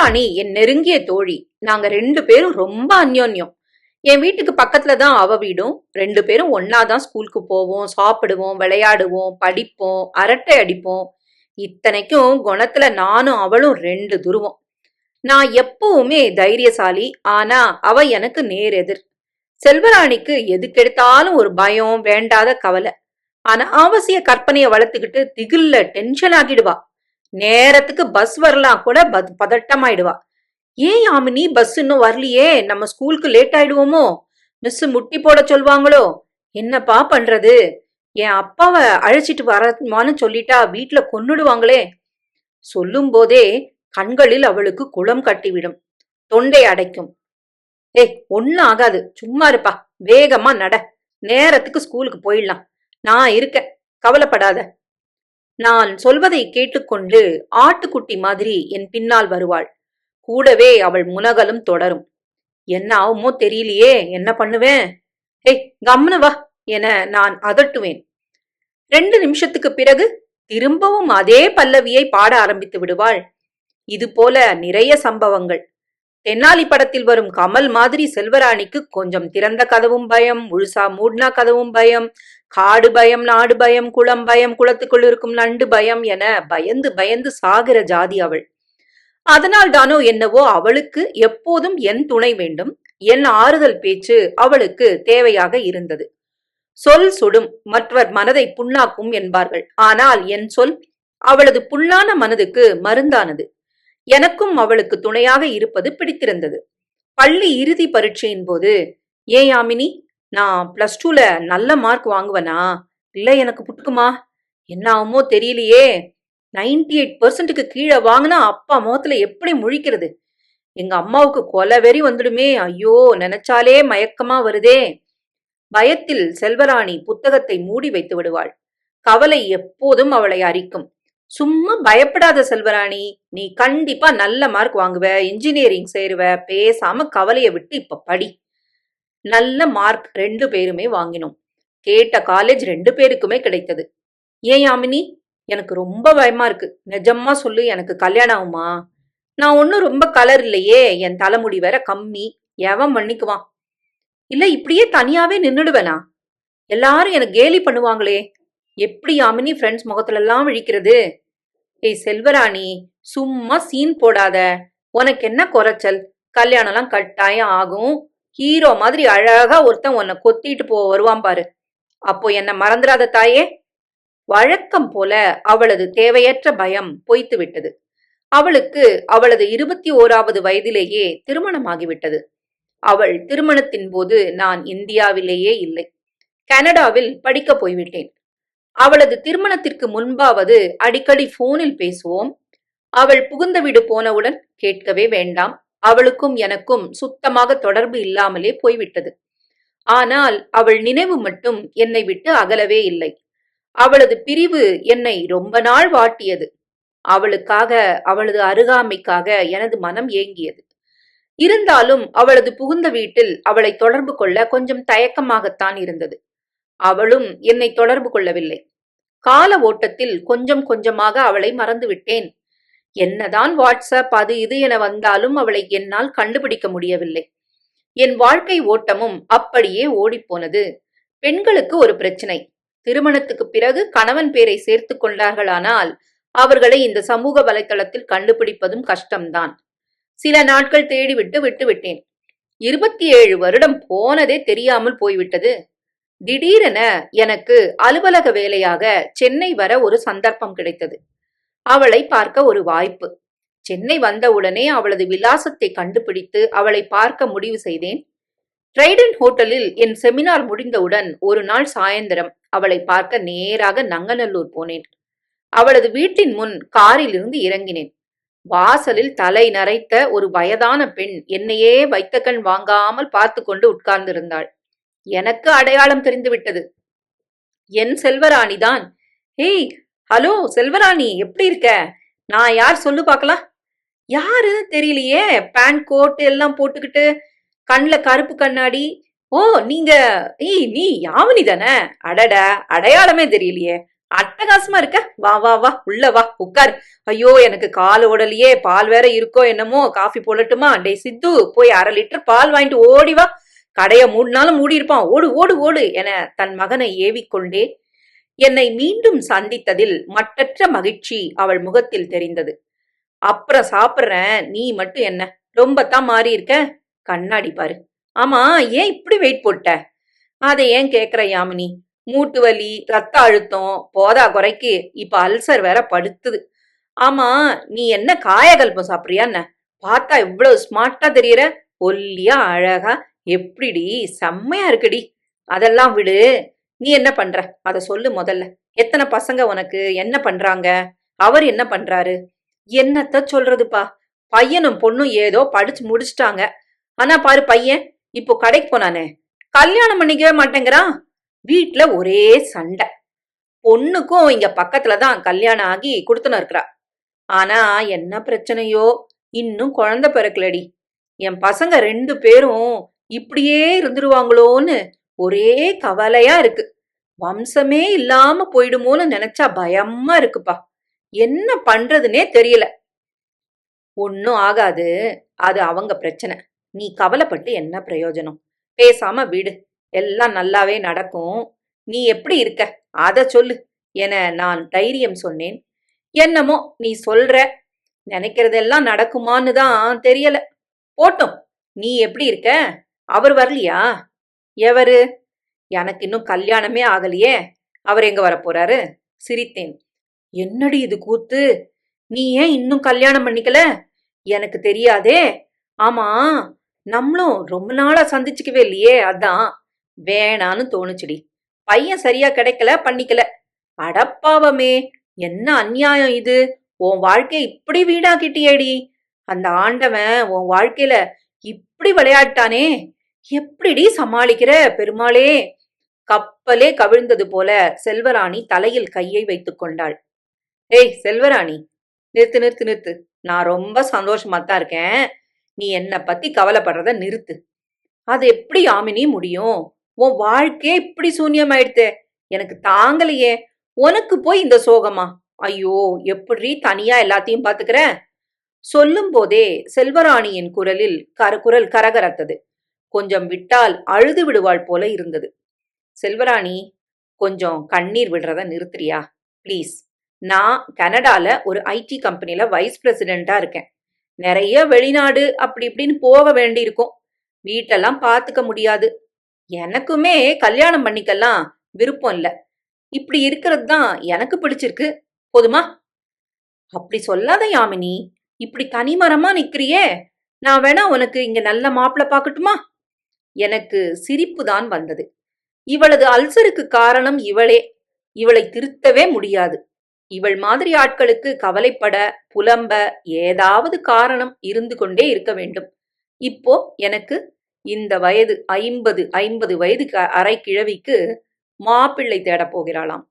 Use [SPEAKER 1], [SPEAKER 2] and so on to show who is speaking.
[SPEAKER 1] செல்வராணி என் நெருங்கிய தோழி. நாங்க 2 பேரும் ரொம்ப அந்யோன்யம். என் வீட்டுக்கு பக்கத்துல தான் அவ வீடும். 2 பேரும் ஒன்னாதான் ஸ்கூலுக்கு போவோம், சாப்பிடுவோம், விளையாடுவோம், படிப்போம், அரட்டை அடிப்போம். இத்தனைக்கும் குணத்துல நானும் அவளும் 2 துருவம். நான் எப்பவுமே தைரியசாலி. ஆனா அவ எனக்கு நேர் எதிர். செல்வராணிக்கு எதுக்கெடுத்தாலும் ஒரு பயம், வேண்டாத கவலை. அனாவசிய கற்பனைய வளர்த்துக்கிட்டு திகில்ல டென்ஷன் ஆகிடுவா. நேரத்துக்கு பஸ் வரலாம் கூட பதட்டமாயிடுவா. ஏன் யாமினி பஸ் இன்னும் வரலையே, நம்ம ஸ்கூலுக்கு லேட் ஆயிடுவோமோ, மிஸ் முட்டி போட சொல்வாங்களோ, என்னப்பா பண்றது, என் அப்பாவை அழைச்சிட்டு வரமான்னு சொல்லிட்டா வீட்டுல கொன்னுடுவாங்களே. சொல்லும் போதே கண்களில் அவளுக்கு குளம் கட்டிவிடும், தொண்டை அடைக்கும். ஏய், ஒன்னும் ஆகாது, சும்மா இருப்பா, வேகமா நட, நேரத்துக்கு ஸ்கூலுக்கு போயிடலாம், நான் இருக்கேன், கவலைப்படாத. நான் சொல்வதை கேட்டுக்கொண்டு ஆட்டுக்குட்டி மாதிரி என் பின்னால் வருவாள். கூடவே அவள் முனகலும் தொடரும். என்ன ஆகுமோ தெரியலையே, என்ன பண்ணுவேன்? ஏய், கம்னு வா என நான் அதட்டுவேன். 2 நிமிஷத்துக்கு பிறகு திரும்பவும் அதே பல்லவியை பாட ஆரம்பித்து விடுவாள். இது போல நிறைய சம்பவங்கள். தென்னாலி படத்தில் வரும் கமல் மாதிரி செல்வராணிக்கு கொஞ்சம் திறந்த கதவும் பயம், முழுசா மூட்னா கதவும் பயம், காடு பயம், நாடு பயம், குளம் பயம், குளத்துக்குள் இருக்கும் நண்டு பயம் என பயந்து பயந்து சாகிற ஜாதி அவள். அதனால் தானோ என்னவோ அவளுக்கு எப்போதும் என் துணை வேண்டும், என் ஆறுதல் பேச்சு அவளுக்கு தேவையாக இருந்தது. சொல் சுடும், மற்றவர் மனதை புண்ணாக்கும் என்பார்கள். ஆனால் என் சொல் அவளது புண்ணான மனதுக்கு மருந்தானது. எனக்கும் அவளுக்கு துணையாக இருப்பது பிடித்திருந்தது. பள்ளி இறுதி பரீட்சையின் போது, ஏன் யாமினி, நான் +2ல நல்ல மார்க் வாங்குவனா, இல்ல எனக்கு புட்டுக்குமா, என்ன ஆகுமோ தெரியலையே, 98%க்கு கீழே வாங்கினா அப்பா முகத்துல எப்படி முழிக்கிறது, எங்க அம்மாவுக்கு கொலை வெறி வந்துடுமே, ஐயோ நினைச்சாலே மயக்கமா வருதே. பயத்தில் செல்வராணி புத்தகத்தை மூடி வைத்து விடுவாள். கவலை எப்போதும் அவளை அரிக்கும். சும்மா பயப்படாத செல்வராணி, நீ கண்டிப்பா நல்ல மார்க் வாங்குவ, இன்ஜினியரிங் சேருவ, பேசாம கவலைய விட்டு இப்ப படி. நல்ல மார்க் 2 பேருமே வாங்கினோம். கேட்ட காலேஜ் 2 பேருக்குமே கிடைத்தது. ஏன் யாமினி, எனக்கு ரொம்ப பயமா இருக்கு, நிஜமா சொல்லு, எனக்கு கல்யாணம் ஆகுமா? நான் ஒன்னும் ரொம்ப கலர் இல்லையே, என் தலைமுடி வேற கம்மி, எவன் பண்ணிக்குவான்? இல்ல இப்படியே தனியாவே நின்னுடுவேனா? எல்லாரும் எனக்கு கேலி பண்ணுவாங்களே, எப்படி யாமினி ஃப்ரெண்ட்ஸ் முகத்துல எல்லாம் விழிக்கிறது? ஏய் செல்வராணி, சும்மா சீன் போடாத, உனக்கு என்ன குறைச்சல், கல்யாணம்லாம் கட்டாயம் ஆகும். ஹீரோ மாதிரி அழகா ஒருத்தன் உன்னை கொத்திட்டு வருவான் பாரு, அப்போ என்ன மறந்துடாத தாயே. வழக்கம் போல அவளது தேவையற்ற பயம் பொய்த்து விட்டது. அவளுக்கு அவளது 21வது வயதிலேயே திருமணமாகிவிட்டது. அவள் திருமணத்தின் போது நான் இந்தியாவிலேயே இல்லை, கனடாவில் படிக்க போய்விட்டேன். அவளது திருமணத்திற்கு முன்பாவது அடிக்கடி போனில் பேசுவோம். அவள் புகுந்த வீடு போனவுடன் கேட்கவே வேண்டாம், அவளுக்கும் எனக்கும் சுத்தமாக தொடர்பு இல்லாமலே போய்விட்டது. ஆனால் அவள் நினைவு மட்டும் என்னை விட்டு அகலவே இல்லை. அவளது பிரிவு என்னை ரொம்ப நாள் வாட்டியது. அவளுக்காக, அவளது அருகாமைக்காக எனது மனம் ஏங்கியது. இருந்தாலும் அவளது புகுந்த வீட்டில் அவளை தொடர்பு கொள்ள கொஞ்சம் தயக்கமாகத்தான் இருந்தது. அவளும் என்னை தொடர்பு கொள்ளவில்லை. கால ஓட்டத்தில் கொஞ்சம் கொஞ்சமாக அவளை மறந்துவிட்டேன். என்னதான் வாட்ஸ்அப் அது இது என வந்தாலும் அவளை என்னால் கண்டுபிடிக்க முடியவில்லை. என் வாழ்க்கை ஓட்டமும் அப்படியே ஓடிப்போனது. பெண்களுக்கு ஒரு பிரச்சனை, திருமணத்துக்கு பிறகு கணவன் பேரை சேர்த்து கொண்டார்களானால் அவர்களை இந்த சமூக வலைத்தளத்தில் கண்டுபிடிப்பதும் கஷ்டம்தான். சில நாட்கள் தேடிவிட்டு விட்டுவிட்டேன். 27 வருடம் போனதே தெரியாமல் போய்விட்டது. திடீரென எனக்கு அலுவலக வேலையாக சென்னை வர ஒரு சந்தர்ப்பம் கிடைத்தது. அவளை பார்க்க ஒரு வாய்ப்பு. சென்னை வந்தவுடனே அவளது விலாசத்தை கண்டுபிடித்து அவளை பார்க்க முடிவு செய்தேன். ட்ரைடன்ட் ஹோட்டலில் என் செமினார் முடிந்தவுடன் ஒரு நாள் சாயந்தரம் அவளை பார்க்க நேராக நங்கநல்லூர் போனேன். அவளது வீட்டின் முன் காரிலிருந்து இறங்கினேன். வாசலில் தலை நரைத்த ஒரு வயதான பெண் என்னையே வைத்த கண் வாங்காமல் பார்த்து கொண்டு உட்கார்ந்திருந்தாள். எனக்கு அடையாளம் தெரிந்துவிட்டது. என் செல்வராணிதான். ஏய், ஹலோ செல்வராணி, எப்படி இருக்க? நான் யார் சொல்லு பார்க்கலாம். யாரு தெரியலையே, பேண்ட் கோட் எல்லாம் போட்டுக்கிட்டு, கண்ணுல கருப்பு கண்ணாடி. ஓ நீங்க, ஏய் நீ யாமினி தானே? அடடா, அடையாளமே தெரியலையே, அட்டகாசமா இருக்க, வா வா வா, உள்ள வா, உட்கார். ஐயோ, எனக்கு கால் ஓடலையே, பால் வேற இருக்கோ என்னமோ, காஃபி போடட்டுமா? டே சித்து, போய் 1/2 லிட்டர் பால் வாங்கிட்டு ஓடி வா. கடைய மூடினாலும் மூடி இருப்பான், ஓடு ஓடு ஓடு என தன் மகனை ஏவிக்கொண்டே என்னை மீண்டும் சந்தித்ததில் மட்டற்ற மகிழ்ச்சி அவள் முகத்தில் தெரிந்தது. அப்புறம் சாப்பிடுறேன், நீ மட்டும் என்ன ரொம்பத்தான் மாறி இருக்க. கண்ணாடி பாரு. ஆமா, ஏன் இப்படி வெயிட் போட்ட? அதை ஏன் கேக்குற யாமினி? மூட்டு வலி, ரத்த அழுத்தம் போதா குறைக்கு இப்ப அல்சர் வேற படுத்துது. ஆமா, நீ என்ன காயகல்பம் சாப்பிடுறியா என்ன? பார்த்தா இவ்வளவு ஸ்மார்ட்டா தெரியற, ஒல்லியா அழகா, எப்படிடி, செம்மையா இருக்குடி. அதெல்லாம் விடு, நீ என்ன பண்ற அத சொல்லு முதல்ல. எத்தனை பசங்க உனக்கு? என்ன பண்றாங்க? அவர் என்ன பண்றாரு? என்னத்த சொல்றதுப்பா, பையனும் பொண்ணும் ஏதோ படிச்சு முடிச்சிட்டாங்க. ஆனா பாரு, பையன் இப்போ கடைக்கு போனானே, கல்யாணம் பண்ணிக்கவே மாட்டேங்கிறான். வீட்ல ஒரே சண்டை. பொண்ணுக்கும் இங்க பக்கத்துலதான் கல்யாணம் ஆகி குடுத்துன்னு இருக்கிறா. ஆனா என்ன பிரச்சனையோ, இன்னும் குழந்தை பிறக்கலடி. என் பசங்க 2 பேரும் இப்படியே இருந்துருவாங்களோன்னு ஒரே கவலையா இருக்கு. வம்சமே இல்லாம போயிடுமோன்னு நினைச்சா பயமா இருக்குப்பா. என்ன பண்றதுனே தெரியல. ஒன்னும் ஆகாது, அது அவங்க பிரச்சனை. நீ கவலைப்பட்டு என்ன பிரயோஜனம்? பேசாம விடு, எல்லாம் நல்லாவே நடக்கும். நீ எப்படி இருக்க அத சொல்லு என நான் தைரியம் சொன்னேன். என்னமோ நீ சொல்ற, நினைக்கிறதெல்லாம் நடக்குமான்னு தான் தெரியல. போட்டும், நீ எப்படி இருக்க? அவர் வரலையா? எவரு? எனக்கு இன்னும் கல்யாணமே ஆகலையே, அவர் எங்க வரப்போறாரு? சிரித்தேன். என்னடி இது கூத்து? நீ ஏன் இன்னும் கல்யாணம் பண்ணிக்கல? எனக்கு தெரியாதே. ஆமா, நம்மளும் ரொம்ப நாளா சந்திச்சுக்கவே இல்லையே, அதான் வேணான்னு தோணுச்சுடி. பையன் சரியா கிடைக்கல, பண்ணிக்கல. அடப்பாவமே, என்ன அநியாயம் இது! உன் வாழ்க்கை இப்படி வீணாக்கிட்டியேடி. அந்த ஆண்டவன் உன் வாழ்க்கையில இப்படி விளையாட்டானே, எப்படிடி சமாளிக்கிற பெருமாளே? கப்பலே கவிழ்ந்தது போல செல்வராணி தலையில் கையை வைத்துக் கொண்டாள். ஏய் செல்வராணி, நிறுத்து நிறுத்து நிறுத்து. நான் ரொம்ப சந்தோஷமா தான் இருக்கேன். நீ என்னை பத்தி கவலைப்படுறத நிறுத்து. அது எப்படி யாமினி முடியும்? உன் வாழ்க்கையே இப்படி சூன்யமாயிடுத்தே, எனக்கு தாங்கலையே. உனக்கு போய் இந்த சோகமா? ஐயோ, எப்படி தனியா எல்லாத்தையும் பாத்துக்கிற? சொல்லும் போதே செல்வராணியின் குரலில் குரல் கரகரத்தது. கொஞ்சம் விட்டால் அழுது விடுவாள் போல இருந்தது. செல்வராணி, கொஞ்சம் கண்ணீர் விடுறத நிறுத்துறியா ப்ளீஸ்? நான் கனடால ஒரு ஐடி கம்பெனில வைஸ் பிரசிடென்டா இருக்கேன். நிறைய வெளிநாடு அப்படி இப்படின்னு போக வேண்டி இருக்கும். வீட்டெல்லாம் பாத்துக்க முடியாது. எனக்குமே கல்யாணம் பண்ணிக்கலாம் விருப்பம் இல்ல. இப்படி இருக்கிறது தான் எனக்கு பிடிச்சிருக்கு. போதுமா? அப்படி சொல்லாத யாமினி, இப்படி தனிமரமா நிக்கிறியே. நான் வேணா உனக்கு இங்க நல்ல மாப்பிள்ளை பாக்கட்டுமா? எனக்கு சிரிப்பு தான் வந்தது. இவளது அல்சருக்கு காரணம் இவளே. இவளை திருத்தவே முடியாது. இவள் மாதிரி ஆட்களுக்கு கவலைப்பட, புலம்ப ஏதாவது காரணம் இருந்து கொண்டே இருக்க வேண்டும். இப்போ எனக்கு இந்த வயது 50 வயது அரை கிழவிக்கு மாப்பிள்ளை தேடப் போகிறாளாம்.